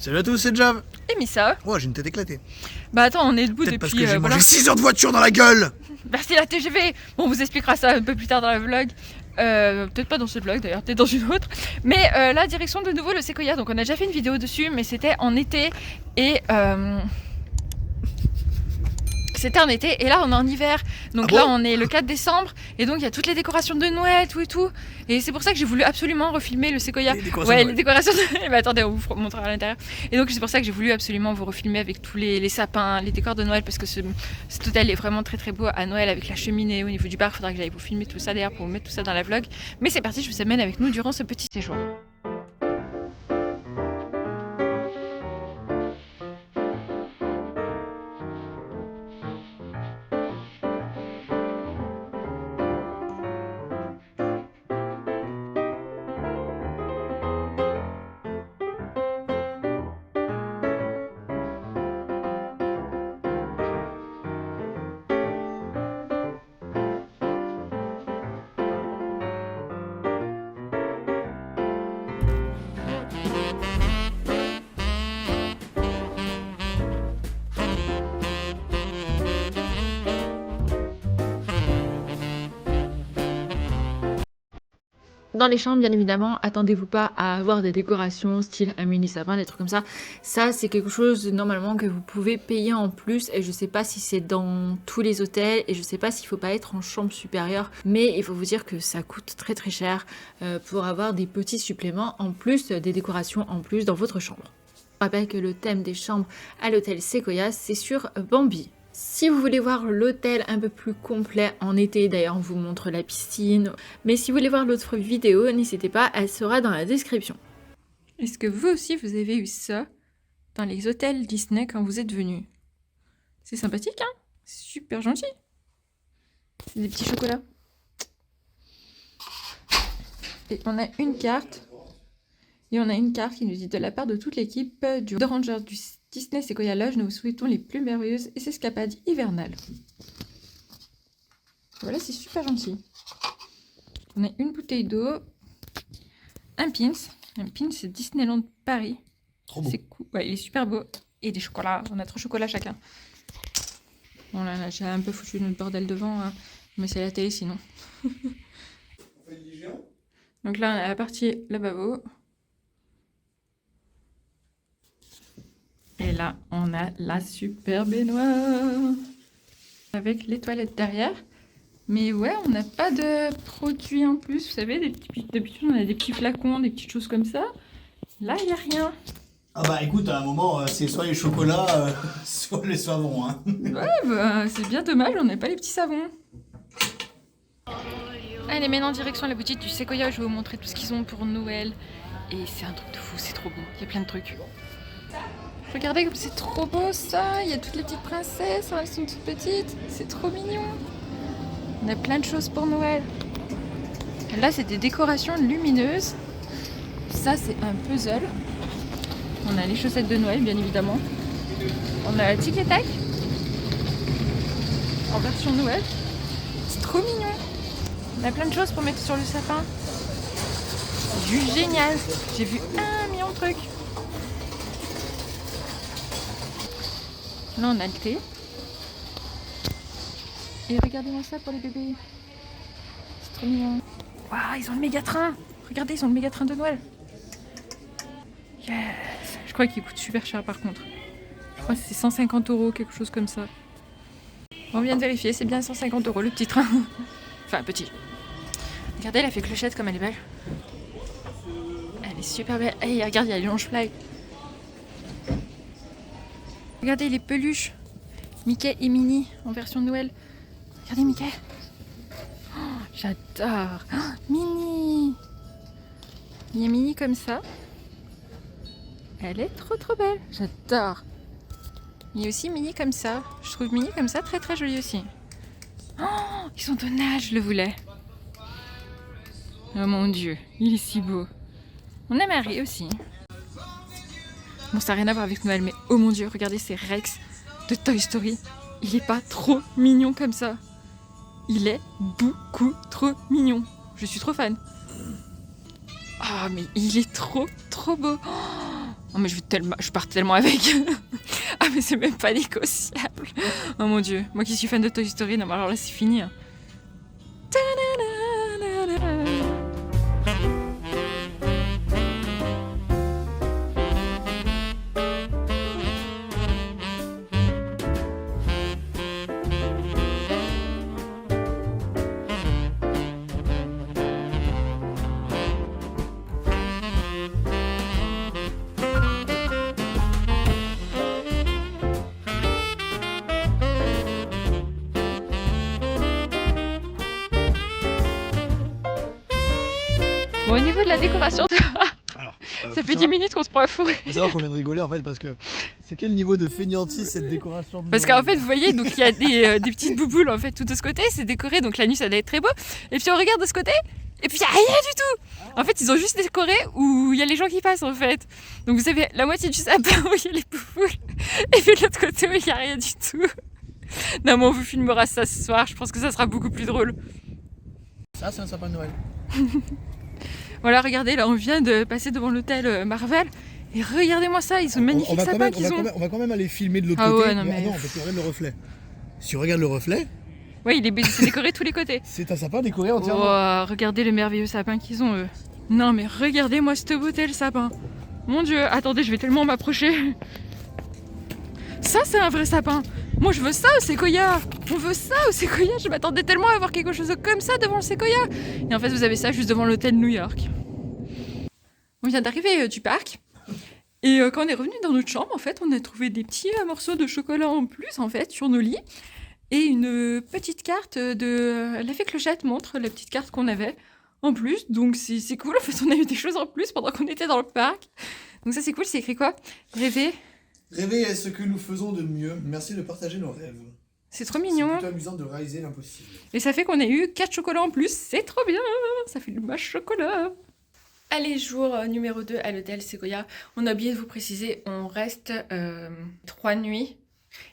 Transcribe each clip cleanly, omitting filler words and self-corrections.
Salut à tous, c'est Jav. Et Missa. Ouais, j'ai une tête éclatée. Bah attends, on est debout Peut-être depuis... parce que j'ai voilà. mangé 6 heures de voiture dans la gueule. Merci la TGV. Bon, on vous expliquera ça un peu plus tard dans le vlog. Peut-être pas dans ce vlog d'ailleurs, peut-être dans une autre. Mais la direction de nouveau le Séquoia. Donc on a déjà fait une vidéo dessus, mais c'était en été. Et... C'était en été et là on est en hiver. Donc là on est le 4 décembre et donc il y a toutes les décorations de Noël, tout et tout. Et c'est pour ça que j'ai voulu absolument refilmer le Séquoia. Les décorations ouais, de les décorations de... Mais attendez, on vous montrera à l'intérieur. Et donc c'est pour ça que j'ai voulu absolument vous refilmer avec tous les sapins, les décors de Noël, parce que cet hôtel est vraiment très très beau à Noël avec la cheminée au niveau du bar. Il faudra que j'aille vous filmer tout ça d'ailleurs pour vous mettre tout ça dans la vlog. Mais c'est parti, je vous amène avec nous durant ce petit séjour. Dans les chambres, bien évidemment, attendez-vous pas à avoir des décorations style un mini sapin, des trucs comme ça. Ça, c'est quelque chose normalement que vous pouvez payer en plus. Et je sais pas si c'est dans tous les hôtels et je sais pas s'il faut pas être en chambre supérieure. Mais il faut vous dire que ça coûte très très cher pour avoir des petits suppléments en plus, des décorations en plus dans votre chambre. Je rappelle que le thème des chambres à l'hôtel Séquoia, c'est sur Bambi. Si vous voulez voir l'hôtel un peu plus complet en été, d'ailleurs on vous montre la piscine, mais si vous voulez voir l'autre vidéo, n'hésitez pas, elle sera dans la description. Est-ce que vous aussi vous avez eu ça dans les hôtels Disney quand vous êtes venus? C'est sympathique, hein? Super gentil. C'est des petits chocolats. Et on a une carte. Et on a une carte qui nous dit: de la part de toute l'équipe du Ranger du Disney Séquoia Lodge, nous vous souhaitons les plus merveilleuses escapades hivernales. Voilà, c'est super gentil. On a une bouteille d'eau, un pins. Un pins, c'est Disneyland Paris. Trop beau. C'est cool. Ouais, il est super beau. Et des chocolats. On a 3 chocolats chacun. Bon, là j'ai un peu foutu notre bordel devant, hein. Mais c'est la télé sinon. Donc là, on a la partie lavabo. Et là, on a la super baignoire avec les toilettes derrière. Mais ouais, on n'a pas de produits en plus. Vous savez, d'habitude, on a des petits flacons, des petites choses comme ça. Là, il n'y a rien. Ah bah écoute, à un moment, c'est soit les chocolats, soit les savons. Hein. Ouais, bah, c'est bien dommage, on n'a pas les petits savons. Allez, maintenant, direction la boutique du Séquoia. Je vais vous montrer tout ce qu'ils ont pour Noël. Et c'est un truc de fou, c'est trop beau. Il y a plein de trucs. Regardez comme c'est trop beau ça, il y a toutes les petites princesses, elles sont toutes petites, c'est trop mignon. On a plein de choses pour Noël. Là c'est des décorations lumineuses. Ça c'est un puzzle. On a les chaussettes de Noël bien évidemment. On a la Tic et Tac en version Noël. C'est trop mignon. On a plein de choses pour mettre sur le sapin. C'est juste génial. J'ai vu 1 million de trucs. Là on a le thé. Et regardez-moi ça pour les bébés. C'est trop mignon. Waouh, ils ont le méga train. Regardez, ils ont le méga train de Noël. Yes. Je crois qu'il coûte super cher par contre. Je crois que c'est 150 €, quelque chose comme ça. On vient de vérifier, c'est bien 150 € le petit train. Enfin petit. Regardez, elle a fait clochette comme elle est belle. Elle est super belle. Hey, regarde, il y a les Longe-Fly. Regardez les peluches. Mickey et Minnie en version Noël. Regardez Mickey. Oh, j'adore. Oh, Minnie. Il y a Minnie comme ça. Elle est trop trop belle. J'adore. Il y a aussi Minnie comme ça. Je trouve Minnie comme ça très très jolie aussi. Oh, ils sont de nage, je le voulais. Oh mon dieu, il est si beau. On a Marie aussi. Bon, ça n'a rien à voir avec Noël, mais oh mon dieu, regardez, c'est Rex de Toy Story. Il est pas trop mignon comme ça. Il est beaucoup trop mignon. Je suis trop fan. Ah, mais il est trop trop beau. Oh, Oh mais je pars tellement avec. Ah mais c'est même pas négociable. Oh mon dieu, moi qui suis fan de Toy Story, non mais alors là c'est fini. Hein. Bon, au niveau de la décoration, Alors, ça fait 10 minutes qu'on se prend à fourrer. faut savoir qu'on vient de rigoler en fait parce que c'est quel niveau de fainéantise cette décoration de Parce qu'en fait, vous voyez, donc il y a des petites bouboules en fait tout de ce côté, c'est décoré, donc la nuit ça doit être très beau. Et puis on regarde de ce côté, et puis il n'y a rien du tout. En fait, ils ont juste décoré où il y a les gens qui passent en fait. Donc vous avez la moitié du sapin où il y a les bouboules, et puis de l'autre côté où il n'y a rien du tout. Non mais on vous filmera ça ce soir, je pense que ça sera beaucoup plus drôle. Ça, c'est un sapin de Noël. Voilà, regardez, là on vient de passer devant l'hôtel Marvel. Et regardez-moi ça, ils sont magnifiques sapins qu'ils ont. On va quand même aller filmer de l'autre Ah côté. ouais, non, mais... non, parce qu'on regarde le reflet. Si on regarde le reflet, Ouais, c'est décoré de tous les côtés. c'est un sapin décoré entièrement. Oh, regardez le merveilleux sapin qu'ils ont, eux. Non, mais regardez-moi cette beauté, le sapin. Mon dieu, attendez, je vais tellement m'approcher. Ça, c'est un vrai sapin. Moi, je veux ça au séquoia. On veut ça au séquoia. Je m'attendais tellement à avoir quelque chose comme ça devant le séquoia. Et en fait, vous avez ça juste devant l'hôtel New York. On vient d'arriver du parc. Et quand on est revenu dans notre chambre, en fait, on a trouvé des petits morceaux de chocolat en plus, en fait, sur nos lits. Et une petite carte de l'effet clochette montre la petite carte qu'on avait en plus. Donc c'est cool, en fait, on a eu des choses en plus pendant qu'on était dans le parc. Donc ça, c'est cool, c'est écrit quoi? Rêver. Rêver est ce que nous faisons de mieux. Merci de partager nos rêves. C'est trop mignon. C'est plutôt amusant de réaliser l'impossible. Et ça fait qu'on a eu 4 chocolats en plus. C'est trop bien. Ça fait du match chocolat. Allez, jour numéro 2 à l'hôtel Sequoia. On a oublié de vous préciser, on reste 3 nuits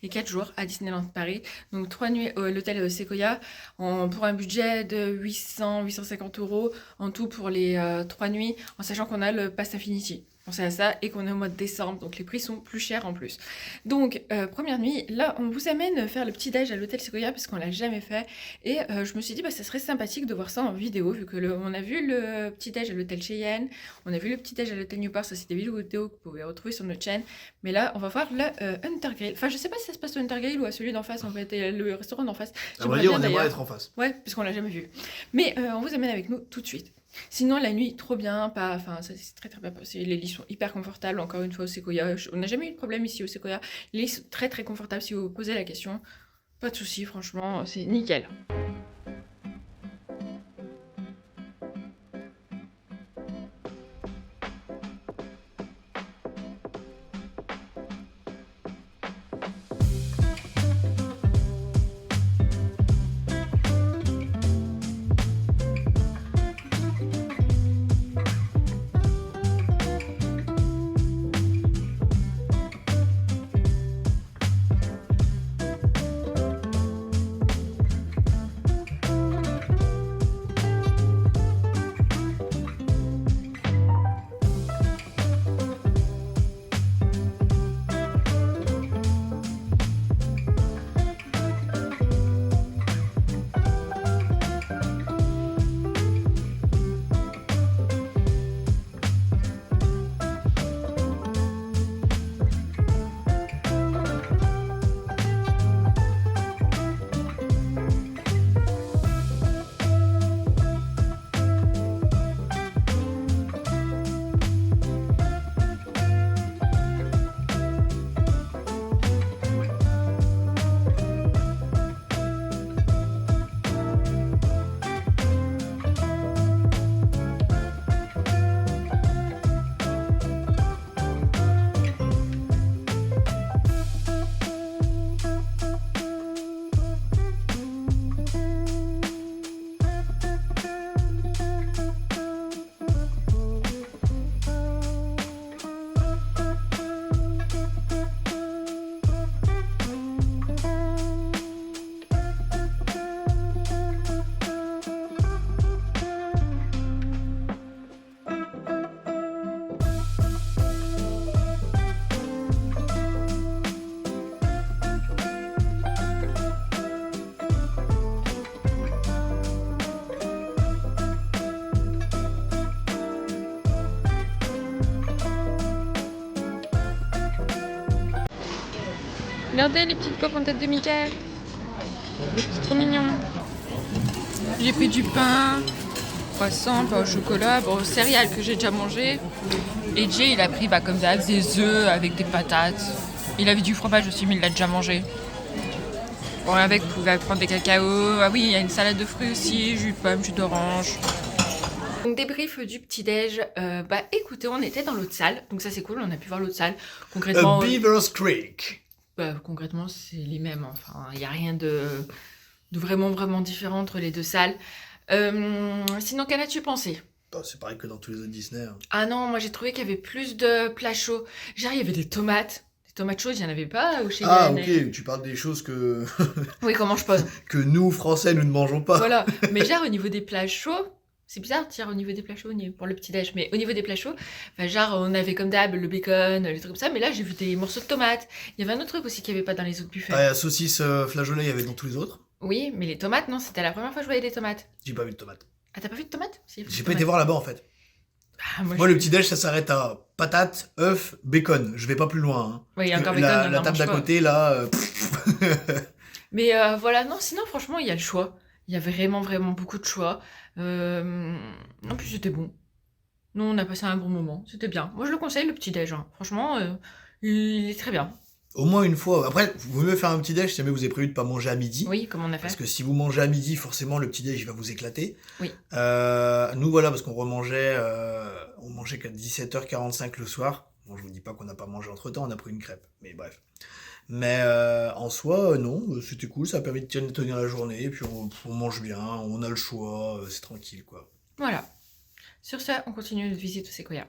et 4 jours à Disneyland Paris. Donc 3 nuits à l'hôtel Sequoia pour un budget de 800-850 € en tout pour les 3 nuits, en sachant qu'on a le Pass Infinity. Pensez à ça et qu'on est au mois de décembre, donc les prix sont plus chers en plus. Donc, première nuit, là, on vous amène faire le petit-déj à l'hôtel Sequoia parce qu'on l'a jamais fait. Et je me suis dit, bah, ça serait sympathique de voir ça en vidéo, vu que on a vu le petit-déj à l'hôtel Cheyenne, on a vu le petit-déj à l'hôtel Newport, ça c'est des vidéos que vous pouvez retrouver sur notre chaîne. Mais là, on va voir le Hunter Grill. Enfin, je sais pas si ça se passe au Hunter Grill ou à celui d'en face, en fait, et le restaurant d'en face. À vrai dire, on aimerait être en face. Ouais, parce qu'on l'a jamais vu. Mais on vous amène avec nous tout de suite. Sinon, la nuit, trop bien, enfin, ça c'est très très bien passé. Les lits sont hyper confortables, encore une fois, au Sequoia. On n'a jamais eu de problème ici au Sequoia. Les lits sont très très confortables si vous vous posez la question. Pas de soucis, franchement, c'est nickel. Regardez les petites coques en tête de Mickey. C'est trop mignon. J'ai pris du pain, croissant, pain au chocolat, bon, céréales que j'ai déjà mangé. Et Jay, il a pris comme d'hab des œufs avec des patates. Il avait du fromage aussi, mais il l'a déjà mangé. Bon, avec, vous pouvez prendre des cacao. Ah oui, il y a une salade de fruits aussi, jus de pomme, jus d'orange. Donc débrief du petit-déj. Écoutez, on était dans l'autre salle, donc ça c'est cool, on a pu voir l'autre salle. Concrètement, Beaver's Creek. Concrètement, c'est les mêmes. Enfin, il n'y a rien de vraiment différent entre les deux salles. Sinon, qu'en as-tu pensé? C'est pareil que dans tous les autres Disney. Hein. Ah non, moi j'ai trouvé qu'il y avait plus de plats chauds. Genre, il y avait des tomates. Des tomates chaudes, il n'y en avait pas chez Ah, Yann. ok, tu parles des choses que... Oui, comment je pose? que nous, Français, nous ne mangeons pas. Voilà, mais genre au niveau des plats chauds, c'est bizarre de dire au niveau des plats chauds pour le petit-déj, mais au niveau des plats chauds, genre on avait comme d'hab le bacon, les trucs comme ça, mais là j'ai vu des morceaux de tomates. Il y avait un autre truc aussi qu'il n'y avait pas dans les autres buffets. Ah, la saucisse flageolet, il y avait dans tous les autres. Oui, mais les tomates, non, c'était la première fois que je voyais des tomates. J'ai pas vu de tomates. Ah, t'as pas vu de tomates? Si, J'ai pas été voir là-bas en fait. Ah, moi le petit-déj, ça s'arrête à patates, œufs, bacon. Je vais pas plus loin. Hein. Oui, il y a encore bacon. La table d'à côté, là... Mais voilà, non, sinon franchement, il y a le choix. Il y a vraiment beaucoup de choix. En plus, c'était bon. Nous, on a passé un bon moment. C'était bien. Moi, je le conseille, le petit-déj. Hein. Franchement, il est très bien. Au moins une fois. Après, vous pouvez faire un petit-déj si jamais vous avez prévu de pas manger à midi. Oui, comme on a fait. Parce que si vous mangez à midi, forcément, le petit-déj, il va vous éclater. Oui. Nous, voilà, parce qu'on remangeait... on mangeait qu'à 17h45 le soir. Bon, je vous dis pas qu'on n'a pas mangé entre-temps, on a pris une crêpe. Mais bref. Mais en soi, non, c'était cool. Ça a permis de tenir la journée. Et puis, on mange bien, on a le choix. C'est tranquille, quoi. Voilà. Sur ça, on continue notre visite au Sequoia.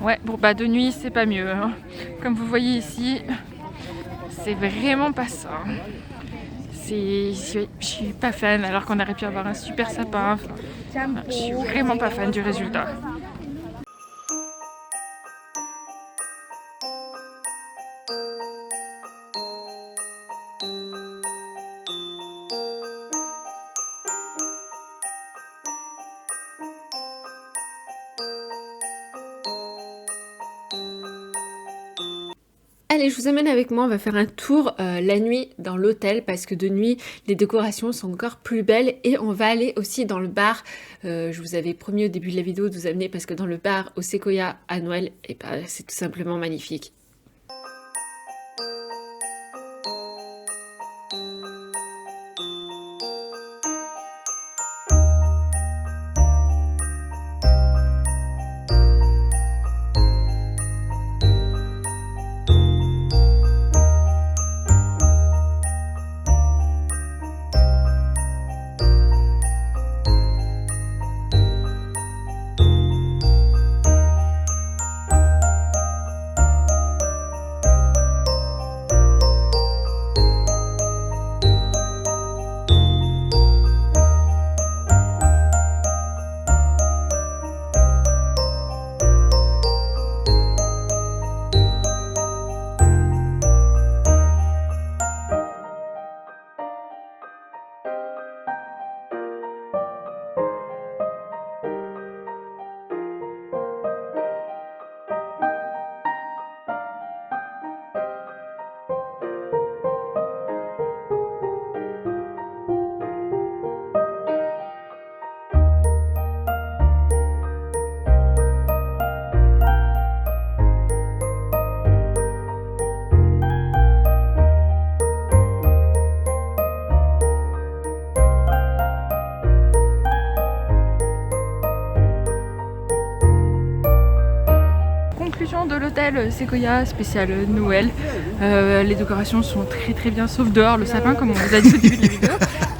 Ouais, bon de nuit c'est pas mieux. Hein. Comme vous voyez ici, c'est vraiment pas ça. Je suis pas fan alors qu'on aurait pu avoir un super sapin. Je suis vraiment pas fan du résultat. Allez, je vous amène avec moi, on va faire un tour la nuit dans l'hôtel parce que de nuit, les décorations sont encore plus belles et on va aller aussi dans le bar. Je vous avais promis au début de la vidéo de vous amener parce que dans le bar au Sequoia à Noël, c'est tout simplement magnifique. De l'hôtel Sequoia spécial Noël. Les décorations sont très bien, sauf dehors le sapin comme on vous a dit au début de la vidéo,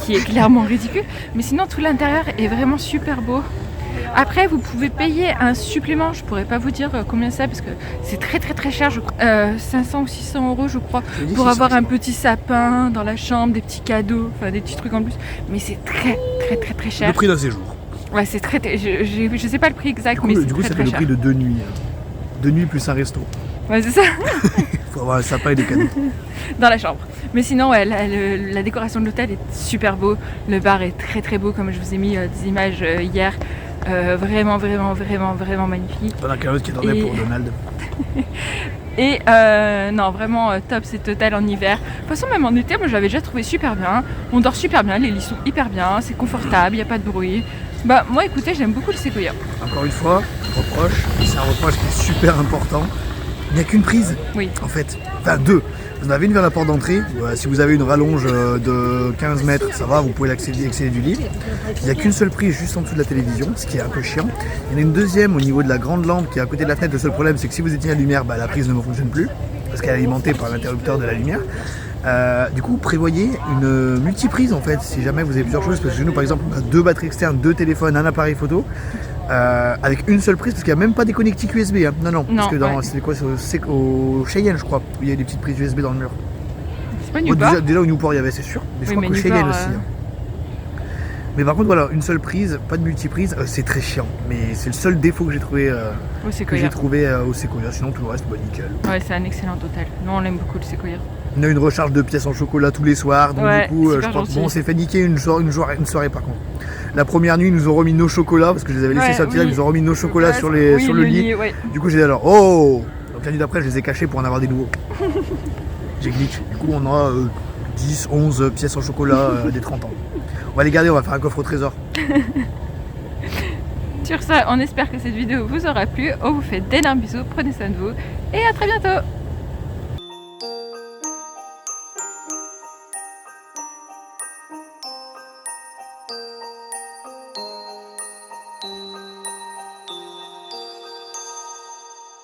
qui est clairement ridicule. Mais sinon tout l'intérieur est vraiment super beau. Après vous pouvez payer un supplément, je pourrais pas vous dire combien c'est parce que c'est très cher, je crois. 500 ou 600 € je crois, pour avoir un petit sapin dans la chambre, des petits cadeaux, enfin des petits trucs en plus. Mais c'est très cher. Le prix d'un séjour. Ouais, c'est je sais pas le prix exact, mais c'est du coup ça fait le prix de 2 nuits. 2 nuits plus un resto. Ouais, c'est ça. Faut avoir un sapin et des cadeaux. Dans la chambre. Mais sinon, ouais, la décoration de l'hôtel est super beau. Le bar est très beau, comme je vous ai mis des images hier. Vraiment magnifique. Pendant qu'il y en a qui dormait pour Donald. Et non, vraiment top, c'est total en hiver. De toute façon, même en été, moi j'avais déjà trouvé super bien. On dort super bien, les lits sont hyper bien, c'est confortable, il n'y a pas de bruit. Bah moi écoutez, j'aime beaucoup le séquoia. Encore une fois, reproche, c'est un reproche qui est super important. Il n'y a qu'une prise, Oui. en fait. Enfin, deux. Vous en avez une vers la porte d'entrée. Si vous avez une rallonge de 15 mètres, ça va, vous pouvez accéder du lit. Il n'y a qu'une seule prise juste en dessous de la télévision, ce qui est un peu chiant. Il y en a une deuxième au niveau de la grande lampe qui est à côté de la fenêtre. Le seul problème, c'est que si vous éteignez la lumière, la prise ne fonctionne plus, parce qu'elle est alimentée par l'interrupteur de la lumière. Du coup, prévoyez une multiprise en fait, si jamais vous avez plusieurs choses. Parce que nous, par exemple, on a 2 batteries externes, 2 téléphones, un appareil photo. Avec une seule prise, parce qu'il n'y a même pas des connectiques USB. Hein. Non, parce que c'est quoi, c'est au Cheyenne, je crois, où il y a des petites prises USB dans le mur. C'est pas Newport. Déjà au Newport, il y avait, c'est sûr. Mais je crois qu'au Cheyenne aussi. Hein. Mais par contre, voilà, une seule prise, pas de multiprise, c'est très chiant. Mais c'est le seul défaut que j'ai trouvé, au Sequoia. Sinon, tout le reste, nickel. Ouais, c'est un excellent hôtel. Nous, on aime beaucoup le Sequoia. On a une recharge de pièces en chocolat tous les soirs. Donc, du coup, je crois on s'est fait niquer une soirée par contre. La première nuit, ils nous ont remis nos chocolats, parce que je les avais laissés sortir, ils nous ont remis nos chocolats sur le lit. Du coup, j'ai dit alors, oh. Donc la nuit d'après, je les ai cachés pour en avoir des nouveaux. J'ai glitch. Du coup, on aura 10, 11 pièces en chocolat des 30 ans. On va les garder, on va faire un coffre au trésor. Sur ça, on espère que cette vidéo vous aura plu. On vous fait d'énormes bisous, prenez soin de vous et à très bientôt.